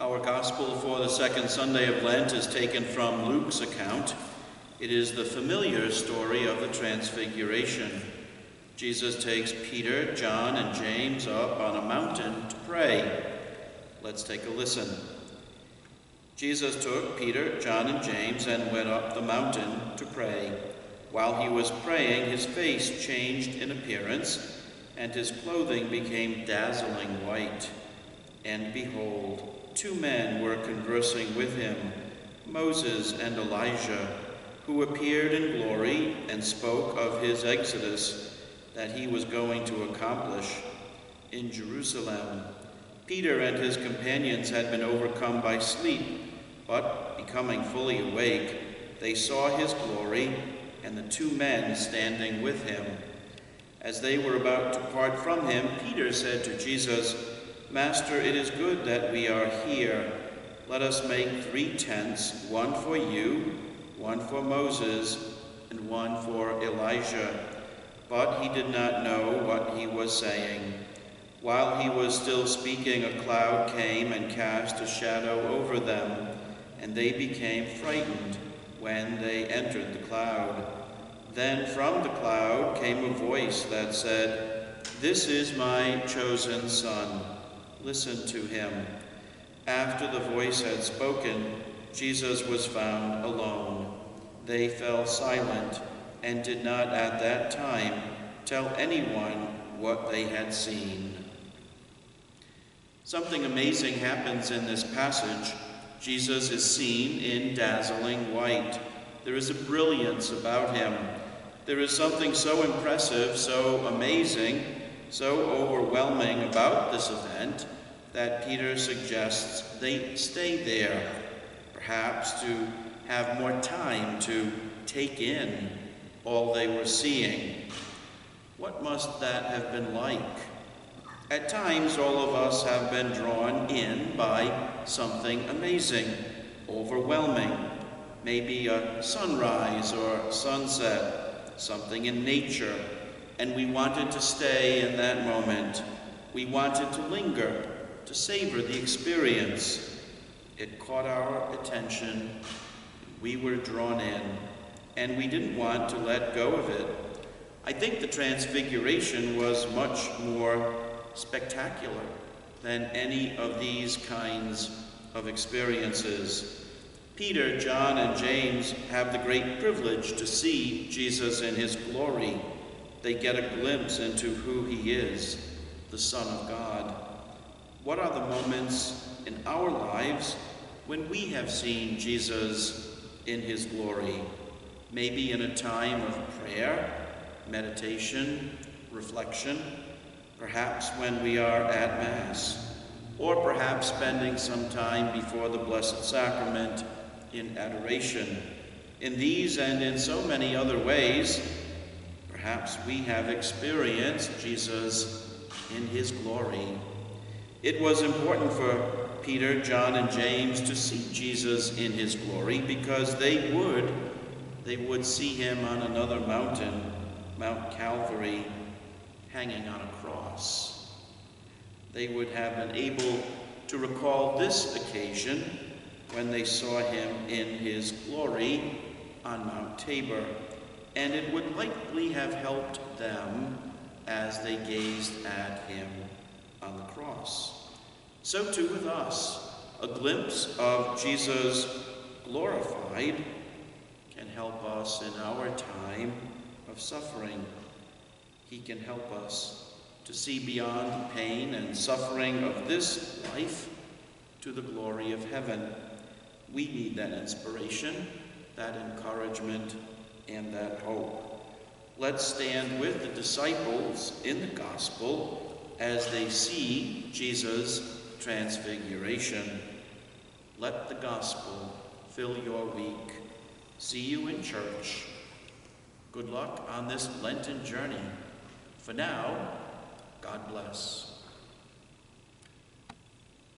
Our gospel for the second Sunday of Lent is taken from Luke's account. It is the familiar story of the Transfiguration. Jesus takes Peter, John, and James up on a mountain to pray. Let's take a listen. Jesus took Peter, John, and James and went up the mountain to pray. While he was praying, his face changed in appearance, and his clothing became dazzling white. And behold, two men were conversing with him, Moses and Elijah, who appeared in glory and spoke of his exodus that he was going to accomplish in Jerusalem. Peter and his companions had been overcome by sleep, but becoming fully awake, they saw his glory and the two men standing with him. As they were about to part from him, Peter said to Jesus, "Master, it is good that we are here. Let us make 3 tents, one for you, one for Moses, and one for Elijah." But he did not know what he was saying. While he was still speaking, a cloud came and cast a shadow over them, and they became frightened when they entered the cloud. Then from the cloud came a voice that said, "This is my chosen Son. Listen to him." After the voice had spoken, Jesus was found alone. They fell silent and did not at that time tell anyone what they had seen. Something amazing happens in this passage. Jesus is seen in dazzling white. There is a brilliance about him. There is something so impressive, so amazing, so overwhelming about this event that Peter suggests they stay there, perhaps to have more time to take in all they were seeing. What must that have been like? At times, all of us have been drawn in by something amazing, overwhelming, maybe a sunrise or sunset, something in nature, and we wanted to stay in that moment. We wanted to linger, to savor the experience. It caught our attention. We were drawn in, and we didn't want to let go of it. I think the Transfiguration was much more spectacular than any of these kinds of experiences. Peter, John, and James have the great privilege to see Jesus in his glory. They get a glimpse into who he is, the Son of God. What are the moments in our lives when we have seen Jesus in his glory? Maybe in a time of prayer, meditation, reflection, perhaps when we are at Mass, or perhaps spending some time before the Blessed Sacrament in adoration. In these and in so many other ways, perhaps we have experienced Jesus in his glory. It was important for Peter, John, and James to see Jesus in his glory because they would see him on another mountain, Mount Calvary, hanging on a cross. They would have been able to recall this occasion when they saw him in his glory on Mount Tabor, and it would likely have helped them as they gazed at him on the cross. So too with us, a glimpse of Jesus glorified can help us in our time of suffering. He can help us to see beyond the pain and suffering of this life to the glory of heaven. We need that inspiration, that encouragement, and that hope. Let's stand with the disciples in the gospel as they see Jesus' transfiguration. Let the gospel fill your week. See you in church. Good luck on this Lenten journey. For now, God bless.